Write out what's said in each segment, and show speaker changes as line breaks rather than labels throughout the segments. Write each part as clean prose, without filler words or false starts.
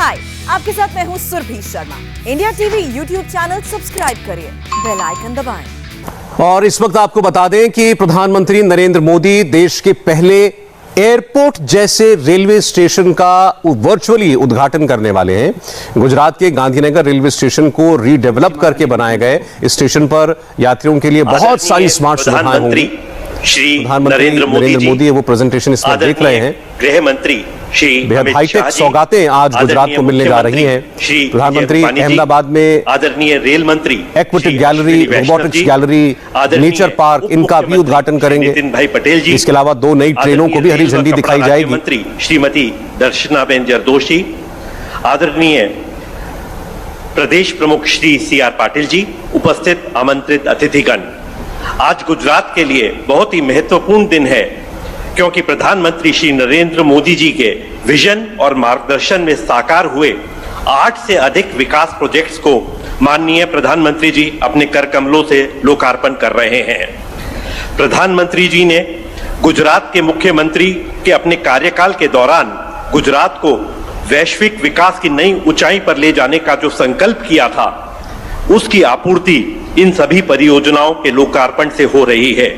हाय, आपके साथ मैं हूँ Surabhi Sharma. India TV YouTube channel subscribe करिए, बेल आइकन दबाएं।
और इस वक्त आपको बता दें कि प्रधानमंत्री नरेंद्र मोदी देश के पहले एयरपोर्ट जैसे रेलवे स्टेशन का वर्चुअली उद्घाटन करने वाले हैं। गुजरात के गांधीनगर रेलवे स्टेशन को रीडेवलप करके बनाए गए इस स्टेशन पर यात्रियों के लिए बहुत सारी स्मार्ट सुविधाएं होंगी। प्रधानमंत्री नरेंद्र मोदी वो प्रेजेंटेशन इसमें देख रहे हैं।
गृह मंत्री श्री
बेहद हाईटेक सौगातें आज गुजरात को मिलने जा रही हैं। प्रधानमंत्री अहमदाबाद में
आदरणीय रेल मंत्री
aquatic gallery, robotics gallery, nature park, इनका भी उद्घाटन करेंगे।
नितिन भाई पटेल जी,
इसके अलावा 2 नई ट्रेनों को भी हरी झंडी दिखाई जाएगी।
मंत्री श्रीमती दर्शनाबेन जरदोशी, आदरणीय प्रदेश प्रमुख श्री CR पाटिल जी, उपस्थित आमंत्रित अतिथिगण, आज गुजरात के लिए बहुत ही महत्वपूर्ण दिन है क्योंकि प्रधानमंत्री श्री नरेंद्र मोदी जी के विजन और मार्गदर्शन में साकार हुए 8 से अधिक विकास प्रोजेक्ट्स को माननीय प्रधानमंत्री जी अपने कर कमलों से लोकार्पण कर रहे हैं। प्रधानमंत्री जी ने गुजरात के मुख्यमंत्री के अपने कार्यकाल के दौरान गुजरात को वैश्विक विकास की नई ऊंचाई पर ले जाने का जो संकल्प किया था, उसकी आपूर्ति इन सभी परियोजनाओं के लोकार्पण से हो रही है।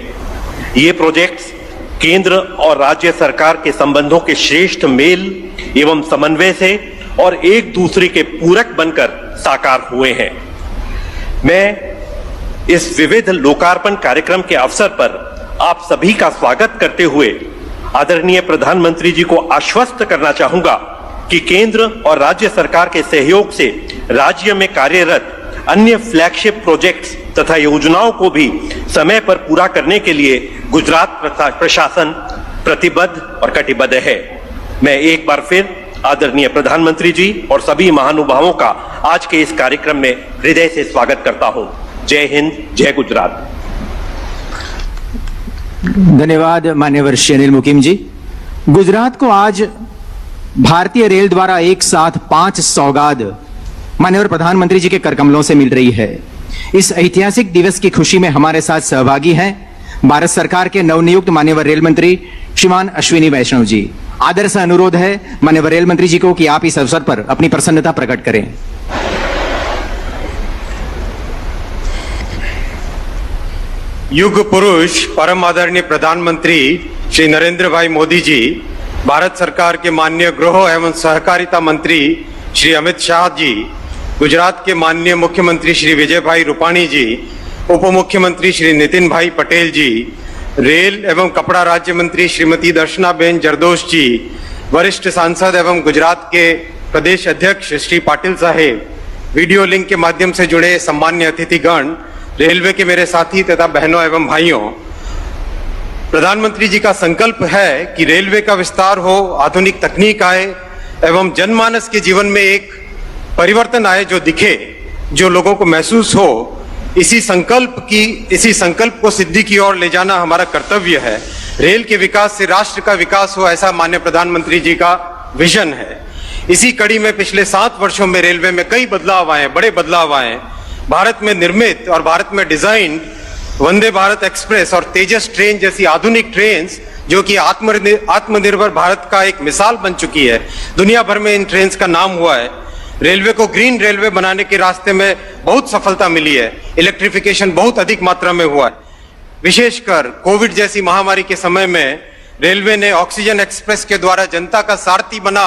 ये प्रोजेक्ट्स केंद्र और राज्य सरकार के संबंधों के श्रेष्ठ मेल एवं समन्वय से और एक दूसरे के पूरक बनकर साकार हुए हैं। मैं इस विविध लोकार्पण कार्यक्रम के अवसर पर आप सभी का स्वागत करते हुए आदरणीय प्रधानमंत्री जी को आश्वस्त करना चाहूंगा कि केंद्र और राज्य सरकार के सहयोग से राज्य में कार्यरत अन्य फ्लैगशिप प्रोजेक्ट्स तथा योजनाओं को भी समय पर पूरा करने के लिए गुजरात प्रशासन प्रतिबद्ध और कटिबद्ध है। मैं एक बार फिर आदरणीय प्रधानमंत्री जी और सभी महानुभावों का आज के इस कार्यक्रम में हृदय से स्वागत करता हूं। जय हिंद, जय गुजरात।
धन्यवाद मान्यवर श्री अनिल मुकीम जी। गुजरात को आज भारतीय रेल द्वारा एक साथ 5 सौगात माननीय प्रधानमंत्री जी के करकमलों से मिल रही है। इस ऐतिहासिक दिवस की खुशी में हमारे साथ सहभागी हैं भारत सरकार के नवनियुक्त माननीय रेल मंत्री श्रीमान अश्विनी वैष्णव जी। आदर से अनुरोध है माननीय रेल मंत्री जी को कि आप इस अवसर पर अपनी प्रसन्नता प्रकट करें।
युग पुरुष परम आदरणीय प्रधानमंत्री श्री नरेंद्र भाई मोदी जी, भारत सरकार के माननीय गृह एवं सहकारिता मंत्री श्री अमित शाह जी, गुजरात के माननीय मुख्यमंत्री श्री विजय भाई रूपाणी जी, उप मुख्यमंत्री श्री नितिन भाई पटेल जी, रेल एवं कपड़ा राज्य मंत्री श्रीमती दर्शनाबेन जरदोश जी, वरिष्ठ सांसद एवं गुजरात के प्रदेश अध्यक्ष श्री पाटिल साहेब, वीडियो लिंक के माध्यम से जुड़े सम्मान्य अतिथिगण, रेलवे के मेरे साथी तथा बहनों एवं भाइयों, प्रधानमंत्री जी का संकल्प है कि रेलवे का विस्तार हो, आधुनिक तकनीक आए एवं जनमानस के जीवन में एक परिवर्तन आए जो दिखे, जो लोगों को महसूस हो। इसी संकल्प को सिद्धि की ओर ले जाना हमारा कर्तव्य है। रेल के विकास से राष्ट्र का विकास हो, ऐसा माननीय प्रधानमंत्री जी का विजन है। इसी कड़ी में पिछले 7 वर्षों में रेलवे में कई बदलाव आए, बड़े बदलाव आए। भारत में निर्मित और भारत में डिजाइन वंदे भारत एक्सप्रेस और तेजस ट्रेन जैसी आधुनिक ट्रेन जो कि आत्मनिर्भर भारत का एक मिसाल बन चुकी है। दुनिया भर में इन ट्रेन का नाम हुआ है। रेलवे को ग्रीन रेलवे बनाने के रास्ते में बहुत सफलता मिली है। इलेक्ट्रिफिकेशन बहुत अधिक मात्रा में हुआ है। विशेषकर कोविड जैसी महामारी के समय में रेलवे ने ऑक्सीजन एक्सप्रेस के द्वारा जनता का सारथी बना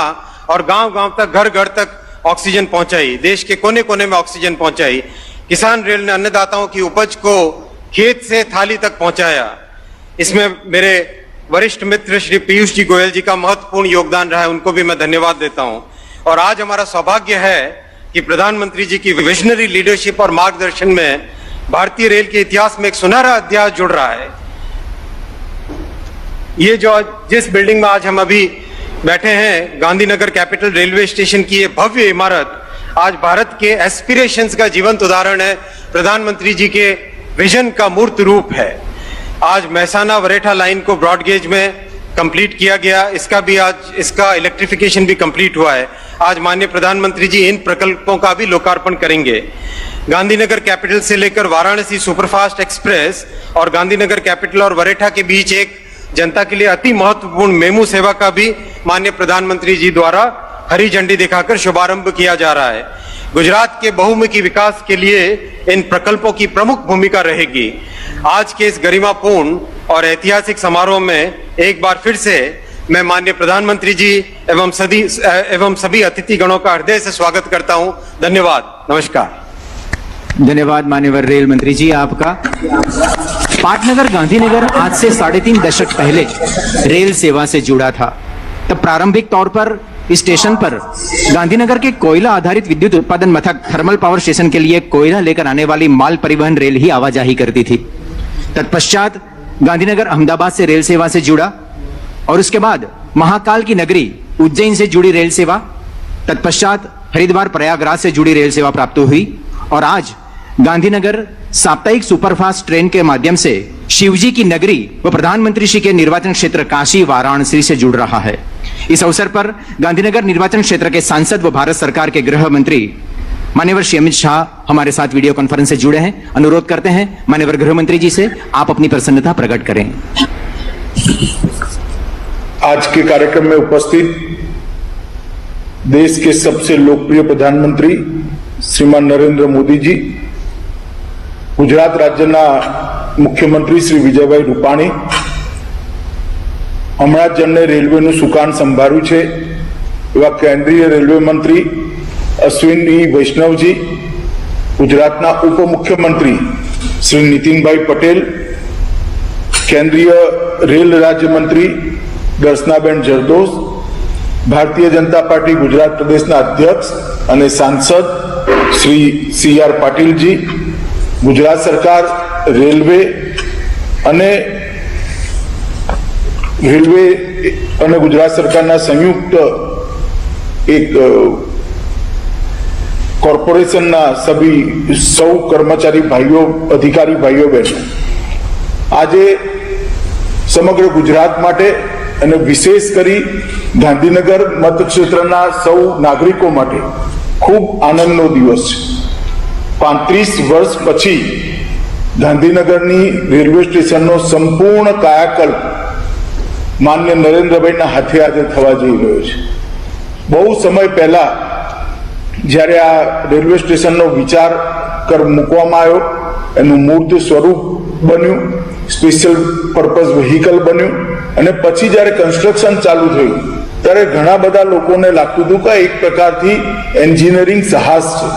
और गांव-गांव तक, घर-घर तक ऑक्सीजन पहुंचाई, देश के कोने-कोने में ऑक्सीजन पहुंचाई। किसान रेल ने अन्नदाताओं की उपज को खेत से थाली तक पहुंचाया। इसमें मेरे वरिष्ठ मित्र श्री पीयूष जी गोयल जी का महत्वपूर्ण योगदान रहा है, उनको भी मैं धन्यवाद देता हूं। और आज हमारा सौभाग्य है कि प्रधानमंत्री जी की विजनरी लीडरशिप और मार्गदर्शन में भारतीय रेल के इतिहास में एक सुनहरा अध्याय जुड़ रहा है। ये जो जिस बिल्डिंग में आज हम अभी बैठे हैं, गांधीनगर कैपिटल रेलवे स्टेशन की ये भव्य इमारत आज भारत के एस्पिरेशंस का जीवंत उदाहरण है। प्रधानमंत्री जी के विजन का मूर्त रूप है। आज महसाना वरेठा लाइन को ब्रॉडगेज में कंप्लीट किया गया, इसका इलेक्ट्रिफिकेशन भी कंप्लीट हुआ है। आज माननीय प्रधानमंत्री जी इन प्रकल्पों का भी लोकार्पण करेंगे। गांधीनगर कैपिटल से लेकर वाराणसी सुपरफास्ट एक्सप्रेस और गांधीनगर कैपिटल और वरेठा के बीच एक जनता के लिए अति महत्वपूर्ण मेमू सेवा का भी माननीय प्रधानमंत्री जी द्वारा हरी झंडी दिखाकर शुभारंभ किया जा रहा है। गुजरात के बहुमुखी विकास के लिए इन प्रकल्पों की प्रमुख भूमिका रहेगी। आज के इस गरिमापूर्ण और ऐतिहासिक समारोह में एक बार फिर से मैं माननीय प्रधानमंत्री जी एवं सभी अतिथिगणों का हृदय से स्वागत करता हूं। धन्यवाद, नमस्कार।
धन्यवाद माननीय रेल मंत्री जी आपका। पाटनगर गांधीनगर आज से 3.5 दशक पहले रेल सेवा से जुड़ा था। तब प्रारंभिक तौर पर इस स्टेशन पर गांधीनगर के कोयला आधारित विद्युत उत्पादन मथक थर्मल पावर स्टेशन के लिए कोयला लेकर आने वाली माल परिवहन रेल ही आवाजाही करती थी। तत्पश्चात गांधीनगर अहमदाबाद से रेल सेवा से जुड़ा और उसके बाद महाकाल की नगरी उज्जैन से जुड़ी रेल सेवा, तत्पश्चात हरिद्वार प्रयागराज से जुड़ी रेल सेवा प्राप्त हुई और आज गांधीनगर साप्ताहिक सुपरफास्ट ट्रेन के माध्यम से शिवजी की नगरी व प्रधानमंत्री श्री के निर्वाचन क्षेत्र काशी वाराणसी से जुड़ रहा है। इस अवसर पर गांधीनगर निर्वाचन क्षेत्र के सांसद व भारत सरकार के गृह मंत्री माननीय श्री अमित शाह हमारे साथ वीडियो कॉन्फ्रेंस से जुड़े हैं। अनुरोध करते हैं माननीय गृह मंत्री जी से आप अपनी प्रसन्नता प्रकट करें।
आज के कार्यक्रम में उपस्थित देश के सबसे लोकप्रिय प्रधानमंत्री श्रीमान नरेंद्र मोदी जी, गुजरात राज्यના મુખ્યમંત્રી શ્રી વિજયભાઈ રૂપાણી, હમણાં જ જેમણે રેલવેનું સુકાન સંભાળ્યું છે એવા કેન્દ્રીય રેલવે મંત્રી અશ્વિની વૈષ્ણવજી, ગુજરાતના ઉપમુખ્યમંત્રી શ્રી નીતિનભાઈ પટેલ, કેન્દ્રીય રેલ રાજ્યમંત્રી દર્શનાબેન જરદોશ, ભારતીય જનતા પાર્ટી ગુજરાત પ્રદેશના અધ્યક્ષ અને સાંસદ શ્રી CR પાટીલજી, गुजरात सरकार रेलवे गुजरात सरकार संयुक्त एक कॉर्पोरेशन सभी सौ कर्मचारी भाईओ अधिकारी भाईओ बहनों आज समग्र गुजरात माटे अने विशेष करी गांधीनगर मतक्षेत्रना सौ नागरिकों माटे खूब आनंदनो दिवस है। 35 वर्ष पछी गांधीनगरनी रेलवे स्टेशननो संपूर्ण कायाकल्प माननीय नरेंद्रभाईना हाथे आज थवा जई रह्यो छे। बहु समय पहला ज्यारे आ रेलवे स्टेशननो विचार कर मूकवामां आव्यो, एनुं मूर्त स्वरूप बन्युं, स्पेशियल पर्पज व्हीकल बन्युं अने पछी ज्यारे कन्स्ट्रक्शन चालू थयुं त्यारे घणा बधा लोकोने लागतुं हतुं के एक प्रकारथी एन्जिनियरिंग साहस छे,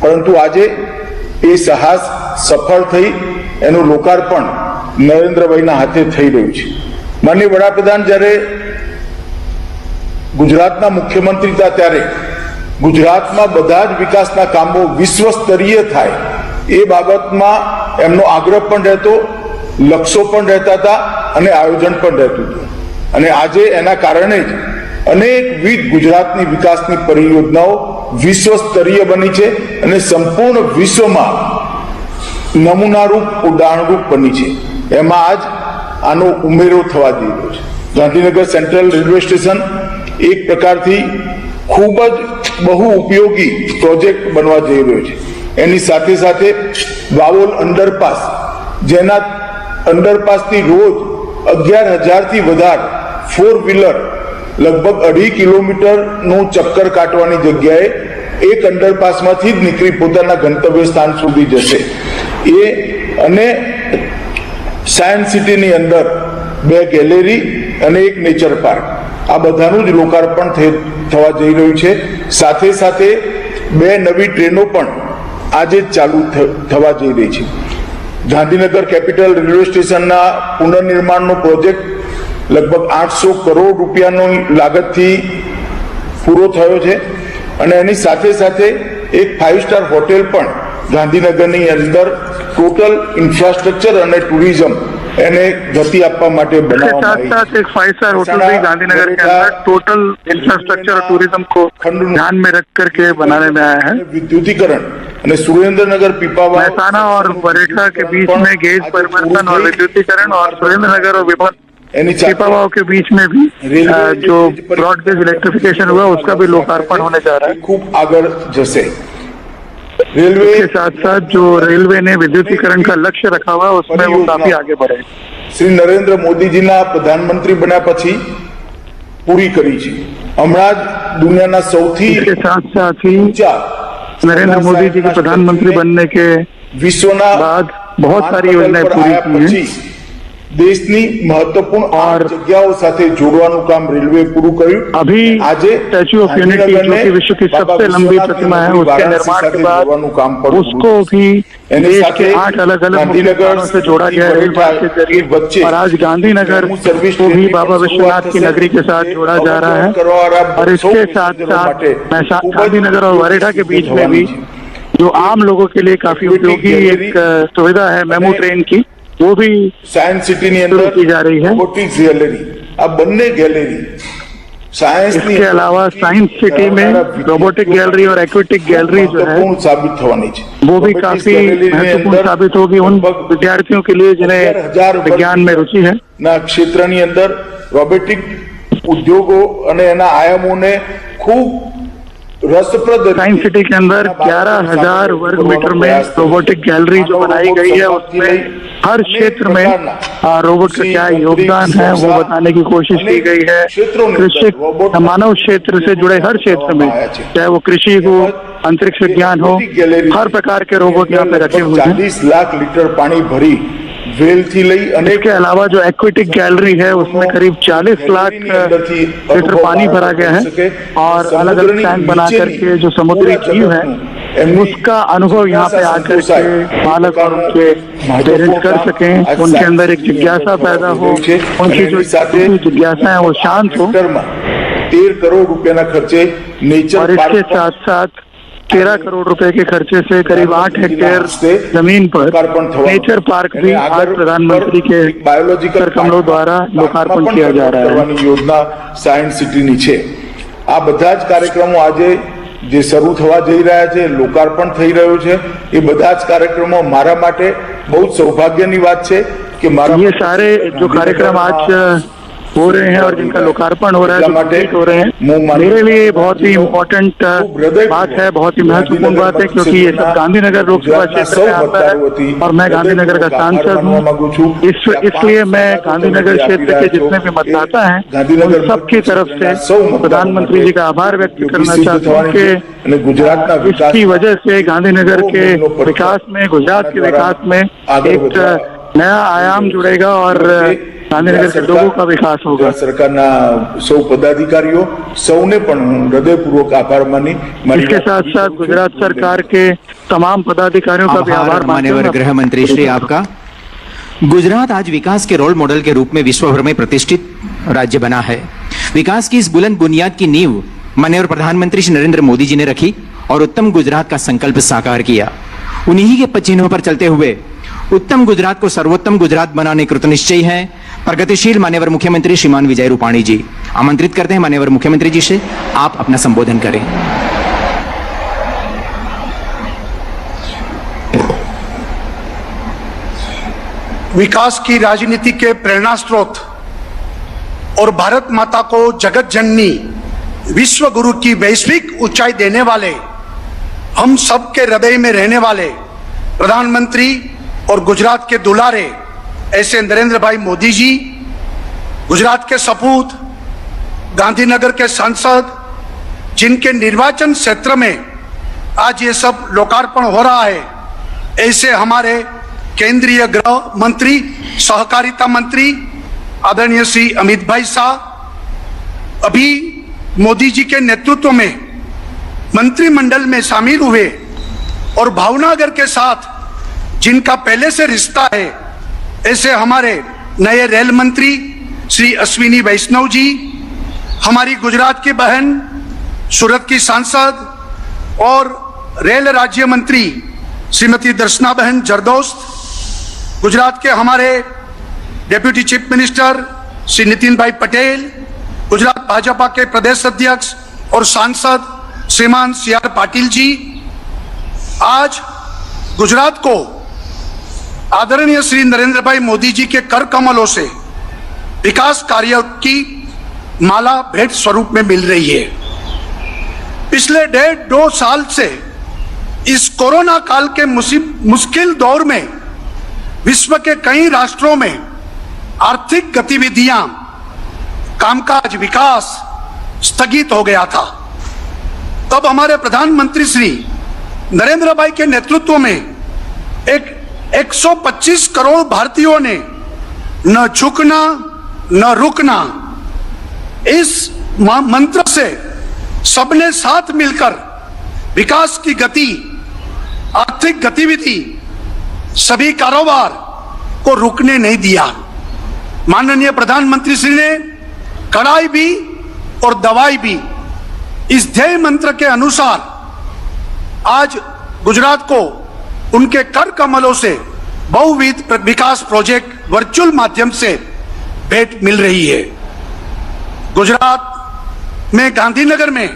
परंतु आजे ए साहस सफल थई एनु लोकार्पण नरेंद्रभाईना हाथे थई रह्युं छे। माननीय वडाप्रधान ज्यारे गुजरातना मुख्यमंत्री था त्यारे गुजरातमां बधा ज विकासना कामो विश्व स्तरीय थाय ए बाबतमां एमनो आग्रह पण रहतो, लक्ष्यो पण रहता था अने आयोजन पण रहतुं हतुं अने आजे एना कारणे ज अनेकविध गुजरातनी विकासनी परियोजनाओं विश्व स्तरीय बनी है और संपूर्ण विश्व में नमूनारूप उदाहरणरूप बनी है। एम आज आनो उमेरो थवा जई रह्यो छे। गांधीनगर सेंट्रल रेलवे स्टेशन एक प्रकार थी खूब ज बहु उपयोगी प्रोजेक्ट बनवा जई रह्यो छे। एनी साथे साथे वावोल अंडरपास जेना अंडरपास थी रोज 11,000 थी वधार 4 व्हीलर लगभग 2.5 किलोमीटर नु चक्कर काटवानी जग्याए एक अंडरपास मांथी ज निकળી પોતાના ગંતવ્ય સ્થાન સુધી જશે। એ અને સાયન્સ સિટીની અંદર 2 ગેલેરી અને એક નેચર પાર્ક આ બધાનું જ લોકાર્પણ થવા જઈ રહ્યું છે। સાથે સાથે 2 નવી ટ્રેનો પણ આજે ચાલુ થવા જઈ રહી છે। ગાંધીનગર કેપિટલ રેલવે સ્ટેશનના પુનર્નિર્માણનો પ્રોજેક્ટ लगभग 800 करोड़ રૂપિયાનો लागतથી પૂરો થયો છે અને એની સાથે સાથે એક 5 સ્ટાર હોટેલ પણ ગાંધીનગરની અંદર ટોટલ ઇન્ફ્રાસ્ટ્રક્ચર અને ટુરિઝમ એને ગતિ આપવા માટે બનાવવામાં આવી
साथ एक 5 स्टार होटल भी गांधीनगर के अंदर टोटल इंफ्रास्ट्रक्चर और टूरिज्म को ध्यान में रख करके बनाने में आया है।
विद्युतीकरण અને સુરેન્દ્રનગર પીપાવાવ
मेहसाना और बरेठा के बीच में गेज परिवर्तन और विद्युतीकरण और सुरेंद्रनगर और पीपावाव के बीच में भी जो ब्रॉडगेज इलेक्ट्रिफिकेशन हुआ उसका भी लोकार्पण होने जा रहा है।
खूब आगे जैसे रेलवे
के साथ साथ जो रेलवे ने विद्युतीकरण का लक्ष्य रखा हुआ है उसमें वो काफी आगे बढ़े।
श्री नरेंद्र मोदी जी ना प्रधानमंत्री बन्या पछी पूरी करी छे। હમણાં જ દુનિયાના સૌથી
इसके साथ साथ ही
ઊંચા
नरेंद्र मोदी जी के प्रधानमंत्री बनने के
વિશ્વના
बाद बहुत सारी योजनाएं पूरी की हैं
દેશની મહત્વપૂર્ણ
और
જગ્યાઓ સાથે જોડવાનું કામ રેલવે પૂરું કર્યું।
अभी
આજે
स्टैच्यू ऑफ यूनिटी जो कि विश्व की सबसे लंबी प्रतिमा है उसके निर्माण के बाद उसको भी देश के 8 अलग अलग मुख्य स्थानों से जोड़ा गया है रेल मार्ग के जरिए और आज गांधीनगर को भी बाबा विश्वनाथ की नगरी के साथ जोड़ा जा रहा है और इसके साथ साथ गांधीनगर और वरेठा के बीच में भी जो आम लोगों के लिए काफी उपयोगी एक सुविधा है मेमू ट्रेन की वो भी
साइंस सिटी ની અંદર
की जा रही है।
रोबोटिक्स गैलरी આ બંને ગેલેરી साइंस
इसके अलावा साइंस सिटी में रोबोटिक गैलरी और एक्वेटिक गैलरी जो है
साबित થવાની છે
वो भी काफी महत्वपूर्ण साबित होगी उन विद्यार्थियों के लिए जिन्हें विज्ञान में रुचि है।
ના ક્ષેત્રની અંદર રોબોટિક ઉદ્યોગો અને એના આયામોને ખૂબ रसप्रद
साइंस सिटी के अंदर 11,000 वर्ग मीटर में रोबोटिक गैलरी जो बनाई गई है उसमें हर क्षेत्र में रोबोट का क्या योगदान है वो बताने की कोशिश की गई है। कृषि मानव क्षेत्र से जुड़े हर क्षेत्र में चाहे वो कृषि हो अंतरिक्ष विज्ञान हो हर प्रकार के रोबोट यहाँ पे रखे हुए हैं।
40 लाख लीटर पानी भरी वेल थी लई
इसके अलावा जो एक्वेटिक गैलरी है उसमें करीब 40 लाख लीटर पानी भरा गया है और अलग अलग टैंक बना करके जो समुद्री जीव है उसका अनुभव यहाँ पे आकर के बालक और उनके पेरेंट्स कर सकें, उनके अंदर एक जिज्ञासा पैदा हो, उनकी जो जिज्ञासा है वो शांत हो।
13 करोड़ रुपए ना खर्चे नेचर
और इसके साथ साथ 13 करोड़ रुपए के खर्चे से करीब 8 हेक्टेयर जमीन पर नेचर पार्क भी आज प्रधानमंत्री के बायोलॉजिकल कमलों द्वारा लोकार्पण किया जा रहा है।
योजना साइंस सिटी ની છે। આ બધા જ કાર્યક્રમો આજે જે શરૂ થવા જઈ રહ્યા છે, લોકાર્પણ થઈ રહ્યું છે, એ બધા જ કાર્યક્રમો મારા માટે બહુ સૌભાગ્યની વાત છે કે મારા
ये सारे जो कार्यक्रम आज हो रहे हैं और जिनका लोकार्पण हो रहा है, कंप्लीट हो रहे हैं, मेरे लिए बहुत ही इम्पोर्टेंट बात है, बहुत ही महत्वपूर्ण बात है क्योंकि ये सब गांधीनगर लोकसभा क्षेत्र में आता है और मैं गांधीनगर का सांसद हूँ। इसलिए मैं गांधीनगर क्षेत्र के जितने भी मतदाता हैं उन सबकी तरफ से प्रधानमंत्री जी का आभार व्यक्त करना चाहता हूँ कि इसकी वजह से गांधीनगर के विकास में, गुजरात के विकास में एक नया आयाम जुड़ेगा और गांधीनगर के लोगों का विकास होगा।
सरकारना सौ पदाधिकारियों सौने पण हृदयपूर्वक आभार मानी।
इसके साथ साथ गुजरात सरकार के तमाम पदाधिकारियों का भी आभार
माननीय गृह मंत्री श्री आपका। गुजरात आज विकास के रोल मॉडल के रूप में विश्व भर में प्रतिष्ठित राज्य बना है। विकास की इस बुलंद बुनियाद की नींव माननीय प्रधानमंत्री श्री नरेंद्र मोदी जी ने रखी और उत्तम गुजरात का संकल्प साकार किया। उन्हीं के पदचिन्हों पर चलते हुए उत्तम गुजरात को सर्वोत्तम गुजरात बनाने कृतनिश्चयी है प्रगतिशील माननीय मुख्यमंत्री श्रीमान विजय रूपाणी जी। आमंत्रित करते हैं माननीय मुख्यमंत्री जी से आप अपना संबोधन करें।
विकास की राजनीति के प्रेरणा स्रोत और भारत माता को जगत जननी विश्व गुरु की वैश्विक ऊंचाई देने वाले, हम सबके हृदय में रहने वाले प्रधानमंत्री और गुजरात के दुलारे ऐसे नरेंद्र भाई मोदी जी, गुजरात के सपूत, गांधीनगर के सांसद, जिनके निर्वाचन क्षेत्र में आज ये सब लोकार्पण हो रहा है, ऐसे हमारे केंद्रीय गृह मंत्री, सहकारिता मंत्री आदरणीय श्री अमित भाई शाह, अभी मोदी जी के नेतृत्व में मंत्रिमंडल में शामिल हुए और भावनगर के साथ जिनका पहले से रिश्ता है, ऐसे हमारे नए रेल मंत्री श्री अश्विनी वैष्णव जी, हमारी गुजरात की बहन, सूरत की सांसद और रेल राज्य मंत्री श्रीमती दर्शना बहन जरदोस्त, गुजरात के हमारे deputy chief minister Shri Nitin भाई पटेल, गुजरात भाजपा के प्रदेश अध्यक्ष और सांसद श्रीमान CR पाटिल जी, आज गुजरात को आदरणीय श्री नरेंद्र भाई मोदी जी के कर कमलों से विकास कार्य की माला भेंट स्वरूप में मिल रही है। पिछले 1.5-2 साल से इस कोरोना काल के मुश्किल दौर में विश्व के कई राष्ट्रों में आर्थिक गतिविधियां, कामकाज, विकास स्थगित हो गया था। तब हमारे प्रधानमंत्री श्री नरेंद्र भाई के नेतृत्व में एक 125 करोड़ भारतीयों ने न झुकना न रुकना इस मंत्र से सबने साथ मिलकर विकास की गति, आर्थिक गतिविधि, सभी कारोबार को रुकने नहीं दिया। माननीय प्रधानमंत्री श्री ने कड़ाई भी और दवाई भी इस ध्येय मंत्र के अनुसार आज गुजरात को उनके कर कमलों से बहुविध विकास प्रोजेक्ट वर्चुअल माध्यम से भेंट मिल रही है। गुजरात में गांधीनगर में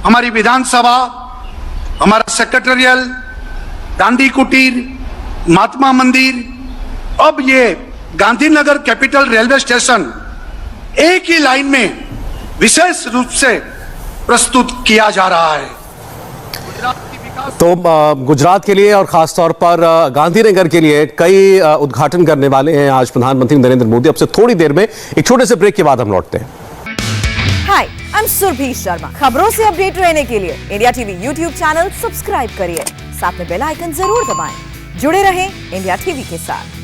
हमारी विधानसभा, हमारा सेक्रेटरियल, गांधी कुटीर, महात्मा मंदिर, अब ये गांधीनगर कैपिटल रेलवे स्टेशन एक ही लाइन में विशेष रूप से प्रस्तुत किया जा रहा है।
तो गुजरात के लिए और खासतौर पर गांधीनगर के लिए कई उद्घाटन करने वाले हैं आज प्रधानमंत्री नरेंद्र मोदी। अब से थोड़ी देर में एक छोटे से ब्रेक के बाद हम लौटते हैं।
हाय, आई एम सुरभि शर्मा। खबरों से अपडेट रहने के लिए India TV YouTube channel subscribe करिए, साथ में बेल आइकन जरूर दबाएं। जुड़े रहें इंडिया टीवी के साथ।